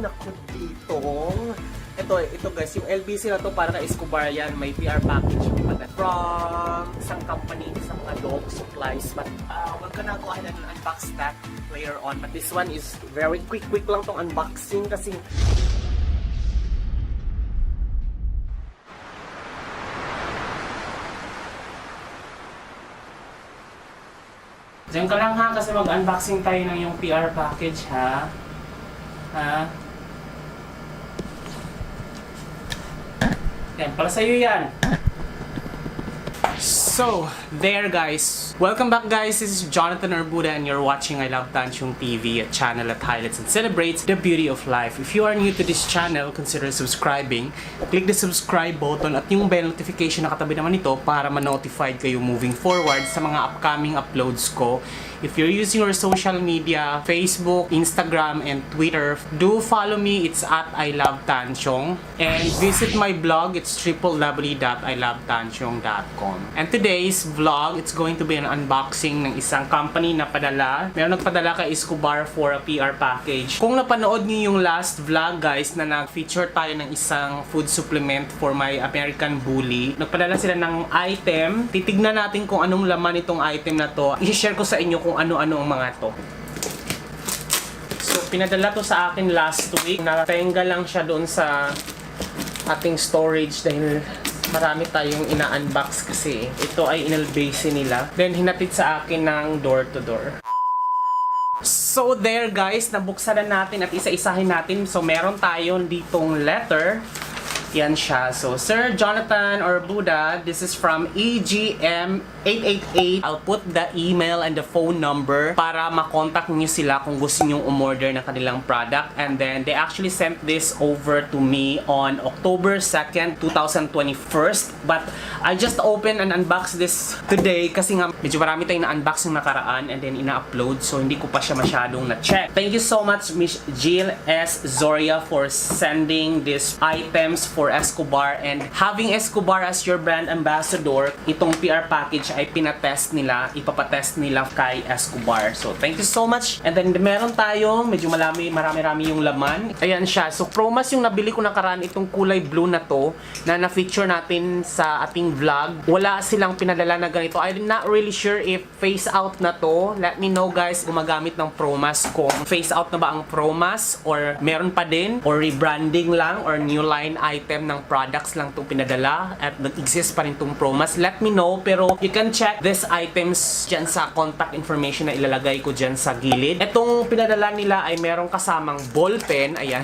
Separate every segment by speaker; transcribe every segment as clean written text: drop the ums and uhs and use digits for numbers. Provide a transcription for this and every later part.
Speaker 1: naku ditong. Ito guys, yung LBC na to para kay Escobar yan. May PR package from isang company, isang mga dog supplies. But we're gonna go ahead and unbox that later on. But this one is very quick lang tong unboxing kasi diyan ka lang ha, kasi mag-unboxing tayo ng yung PR package ha. Yan, para sa'yo yan. So, there guys. Welcome back guys, this is Jonathan Arbuda and you're watching I Love Tanchung TV, a channel that highlights and celebrates the beauty of life. If you are new to this channel, consider subscribing. Click the subscribe button at yung bell notification na katabi naman ito para ma-notified kayo moving forward sa mga upcoming uploads ko. If you're using our social media, Facebook, Instagram, and Twitter, do follow me. It's at I Love Tanchung. And visit my blog. It's www.ilovetanchung.com. And today's vlog, it's going to be an unboxing ng isang company na padala. Meron nagpadala kay Escobar for a PR package. Kung napanood niyo yung last vlog guys na nag-feature tayo ng isang food supplement for my American Bully, nagpadala sila ng item. Titignan natin kung anong laman itong item na to. I-share ko sa inyo kung ano-ano ang mga to. So, pinadala to sa akin last week. Nakatenga lang siya doon sa ating storage dahil marami tayong ina-unbox kasi ito ay inalbase nila. Then, hinatid sa akin ng door-to-door. So, there guys, nabuksan na natin at isa-isahin natin. So, meron tayong ditong letter. Yan siya. So, Sir Jonathan or Buddha, this is from EGM888. I'll put the email and the phone number para makontak niyo sila kung gusto niyo umorder ng kanilang product. And then, they actually sent this over to me on October 2nd, 2021. But, I just opened and unboxed this today kasi nga medyo marami tayong na-unbox ng nakaraan and then ina-upload. So, hindi ko pa siya masyadong na-check. Thank you so much, Miss Jill S. Zoria for sending these items for Escobar, and having Escobar as your brand ambassador, itong PR package ay pinatest nila, ipapatest nila kay Escobar. So, thank you so much. And then, meron tayong medyo marami yung laman. Ayan siya. So, Promas yung nabili ko nakaraan, itong kulay blue na to, na na-feature natin sa ating vlog. Wala silang pinadala na ganito. I'm not really sure if phase out na to. Let me know guys, gumagamit ng Promas kung phase out na ba ang Promas or meron pa din or rebranding lang or new line item ng products lang itong pinadala at nag-exist pa rin itong Promas. Let me know, pero you can check these items dyan sa contact information na ilalagay ko dyan sa gilid. Itong pinadala nila ay merong kasamang ballpen. Ayan.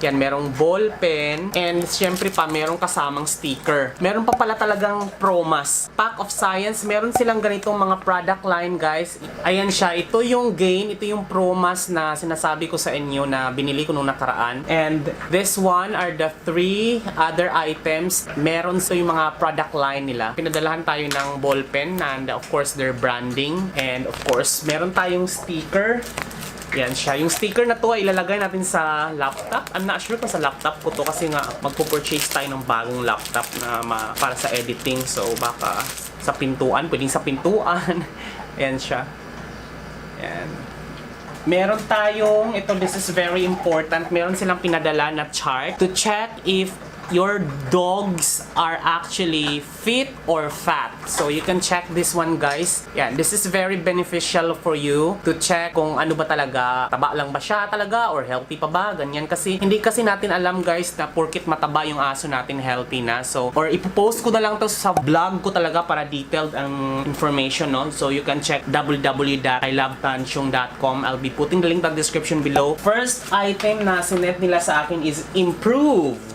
Speaker 1: Yan, merong ballpen. And syempre pa, merong kasamang sticker. Meron pa pala talagang Promas. Pack of Science. Meron silang ganitong mga product line, guys. Ayan siya. Ito yung Gain. Ito yung Promas na sinasabi ko sa inyo na binili ko nung nakaraan. And this one are the 3 other items. Meron sa yung mga product line nila. Pinadalahan tayo ng ballpen and of course their branding. And of course, meron tayong sticker. Yan siya. Yung sticker na to ay ilalagay natin sa laptop. I'm not sure kung sa laptop ko to kasi nga magpo-purchase tayo ng bagong laptop na para sa editing. So baka sa pintuan, pwedeng sa pintuan. Yan siya. Yan. Meron tayong, this is very important, meron silang pinadala na chart to check if your dogs are actually fit or fat. So you can check this one guys. Yeah, this is very beneficial for you to check kung ano ba talaga, taba lang ba siya talaga or healthy pa ba, ganyan. Kasi hindi kasi natin alam guys na porkit mataba yung aso natin healthy na. So, or ipopost ko na lang to sa vlog ko talaga para detailed ang information, no? So you can check www.ilovetanchung.com. I'll be putting the link in the description below. First item na sinet nila sa akin is Improve.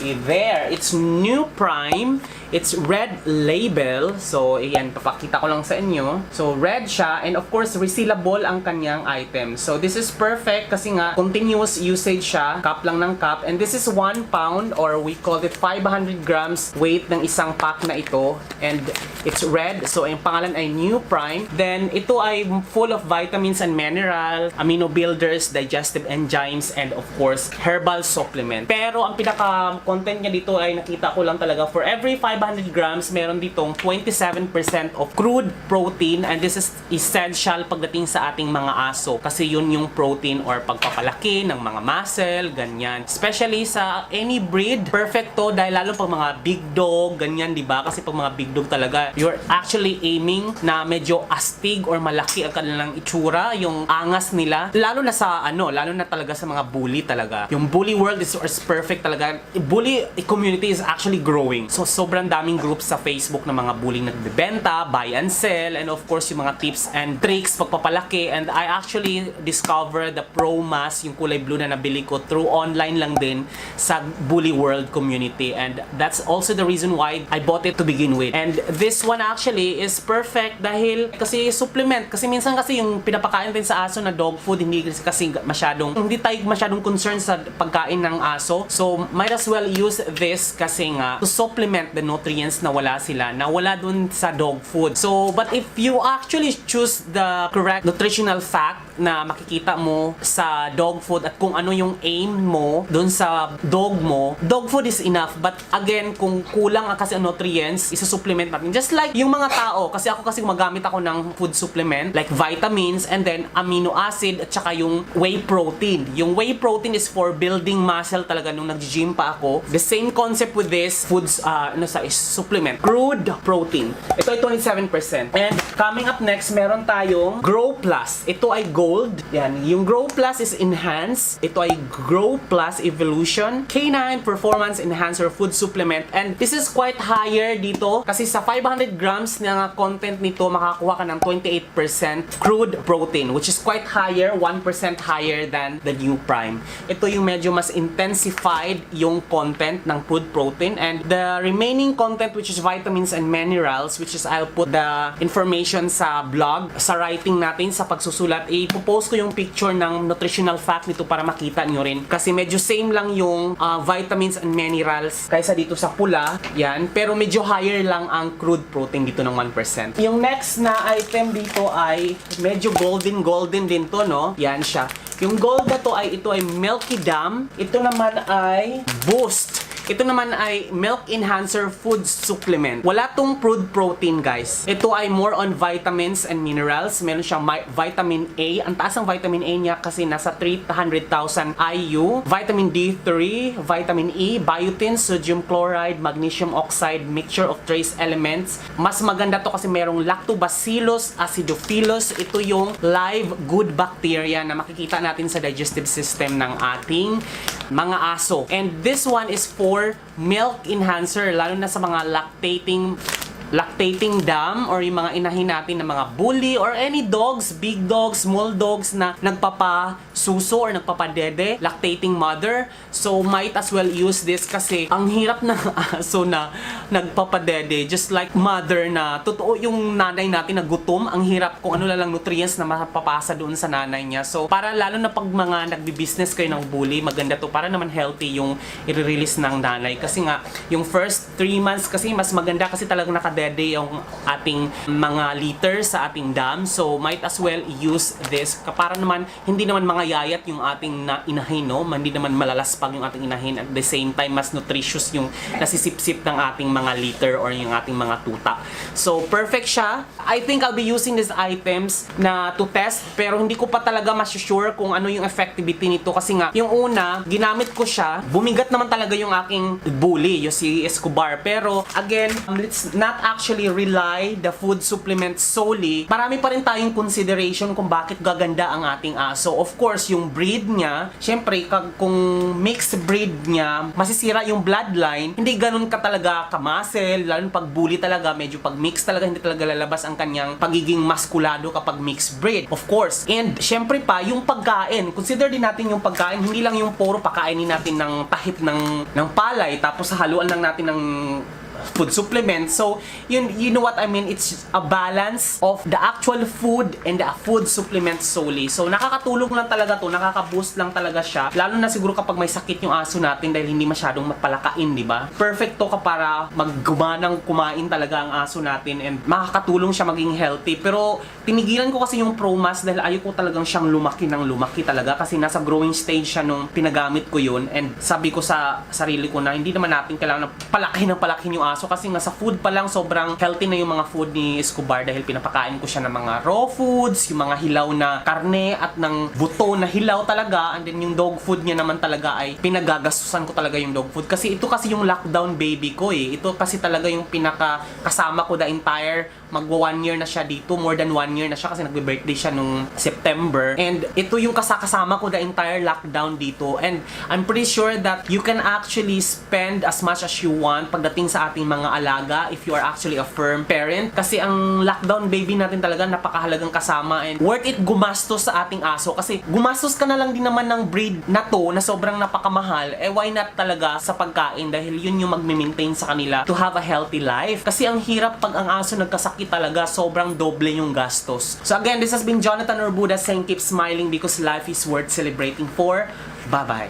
Speaker 1: There, it's new prime. It's red label. So, ayan, papakita ko lang sa inyo. So, red siya. And of course, resealable ang kanyang item. So, this is perfect kasi nga, continuous usage siya. Cup lang ng cup. And this is 1 pound or we call it 500 grams weight ng isang pack na ito. And it's red. So, ang pangalan ay New Prime. Then, ito ay full of vitamins and mineral, amino builders, digestive enzymes, and of course, herbal supplement. Pero, ang pinaka-content niya dito ay nakita ko lang talaga for every 500 500 grams, meron ditong 27% of crude protein, and this is essential pagdating sa ating mga aso kasi yun yung protein or pagpapalaki ng mga muscle, ganyan. Especially sa any breed, perfect to dahil lalo pag mga big dog, ganyan, di ba? Kasi pag mga big dog talaga, you're actually aiming na medyo astig or malaki ang kanilang itsura, yung angas nila. Lalo na sa lalo na talaga sa mga bully talaga. Yung bully world is perfect talaga. Bully community is actually growing. So sobrang daming groups sa Facebook na mga bully nagbebenta, buy and sell, and of course yung mga tips and tricks pagpapalaki. And I actually discovered the Pro Mass, yung kulay blue na nabili ko through online lang din sa bully world community, and that's also the reason why I bought it to begin with. And this one actually is perfect dahil kasi supplement, kasi minsan kasi yung pinapakain din sa aso na dog food hindi hindi tayo masyadong concerned sa pagkain ng aso, so might as well use this kasi nga to supplement the nutrients na wala dun sa dog food. So but if you actually choose the correct nutritional fact na makikita mo sa dog food at kung ano yung aim mo dun sa dog mo, dog food is enough. But again, kung kulang kasi ang nutrients, isa-supplement natin. Just like yung mga tao, kasi gumagamit ako ng food supplement like vitamins and then amino acid at saka yung whey protein. Yung whey protein is for building muscle talaga nung nag-gym pa ako. The same concept with this foods, supplement. Crude protein. Ito ay 27%. And coming up next, meron tayong Grow Plus. Ito ay gold. Yan. Yung Grow Plus is enhanced. Ito ay Grow Plus Evolution Canine Performance Enhancer Food Supplement. And this is quite higher dito kasi sa 500 grams na content nito, makakuha ka ng 28% crude protein, which is quite higher, 1% higher than the new Prime. Ito yung medyo mas intensified yung content ng crude protein, and the remaining content, which is vitamins and minerals, which is I'll put the information sa blog, sa writing natin, sa pagsusulat. Ipopost ko yung picture ng nutritional fact nito para makita nyo rin. Kasi medyo same lang yung vitamins and minerals kaysa dito sa pula. Yan. Pero medyo higher lang ang crude protein dito ng 1%. Yung next na item dito ay medyo golden din to, no? Yan siya. Yung gold na to ito ay Milky Dam. Ito naman ay Boost. Ito naman ay Milk Enhancer Food Supplement. Wala tong crude protein, guys. Ito ay more on vitamins and minerals. Meron siyang vitamin A. Ang taas ng vitamin A niya kasi nasa 300,000 IU. Vitamin D3, vitamin E, biotin, sodium chloride, magnesium oxide, mixture of trace elements. Mas maganda to kasi merong Lactobacillus acidophilus. Ito yung live good bacteria na makikita natin sa digestive system ng ating mga aso. And this one is for milk enhancer, lalo na sa mga lactating dam or yung mga inahin natin na mga bully or any dogs, big dogs, small dogs na nagpapasuso or nagpapadede, lactating mother. So might as well use this kasi ang hirap ng aso na nagpapadede, just like mother na totoo yung nanay natin na gutom, ang hirap kung ano lang nutrients na mapapasa doon sa nanay niya. So para lalo na pag mga nagbi-business kayo ng bully, maganda to para naman healthy yung i-release ng nanay. Kasi nga yung first 3 months kasi mas maganda kasi talagang nakadede yung ating mga liters sa ating dam. So might as well use this para naman hindi naman mga yayat yung ating inahin, no? Hindi naman malalaspag yung ating inahin, at the same time mas nutritious yung nasisipsip ng ating mga liter or yung ating mga tuta. So perfect siya. I think I'll be using these items na to test, pero hindi ko pa talaga masusure kung ano yung effectivity nito kasi nga yung una, ginamit ko siya, bumigat naman talaga yung aking bully, yung si Escobar. Pero again, let's not actually rely the food supplement solely. Marami pa rin tayong consideration kung bakit gaganda ang ating aso. Of course, yung breed niya, syempre kung mixed breed niya, masisira yung bloodline, hindi ganun ka talaga kamasel, lalo pag bully talaga, medyo pag mix talaga, hindi talaga lalabas ang kanyang pagiging maskulado kapag mixed breed. Of course. And syempre pa, yung pagkain, consider din natin yung pagkain, hindi lang yung puro pakainin natin ng tahip ng palay, tapos haluan lang natin ng food supplement. So, you know what I mean? It's a balance of the actual food and the food supplement solely. So, nakakatulong lang talaga to, nakaka-boost lang talaga siya. Lalo na siguro kapag may sakit yung aso natin dahil hindi masyadong mapalakain, di ba? Perfect to ka para maggumanang kumain talaga ang aso natin and makakatulong siya maging healthy. Pero, tinigilan ko kasi yung Pro Mass dahil ayoko talagang siyang lumaki talaga kasi nasa growing stage siya nung pinagamit ko yun, and sabi ko sa sarili ko na hindi naman natin kailangan palakihin yung aso aso kasi nga sa food pa lang sobrang healthy na yung mga food ni Escobar dahil pinapakain ko siya ng mga raw foods, yung mga hilaw na karne at ng buto na hilaw talaga, and then yung dog food niya naman talaga ay pinagagastusan ko talaga yung dog food kasi ito kasi yung lockdown baby ko ito kasi talaga yung kasama ko the entire magwa 1 year na siya dito, more than 1 year na siya kasi nagbe-birthday siya nung September, and ito yung kasama ko the entire lockdown dito, and I'm pretty sure that you can actually spend as much as you want pagdating sa ating mga alaga if you are actually a firm parent kasi ang lockdown baby natin talaga napakahalagang kasama, and worth it gumastos sa ating aso kasi gumastos ka na lang din naman ng breed na to na sobrang napakamahal, why not talaga sa pagkain dahil yun yung magme-maintain sa kanila to have a healthy life kasi ang hirap pag ang aso nagkasakit talaga, sobrang doble yung gastos. So again, this has been Jonathan Orbuda saying keep smiling because life is worth celebrating for. Bye-bye!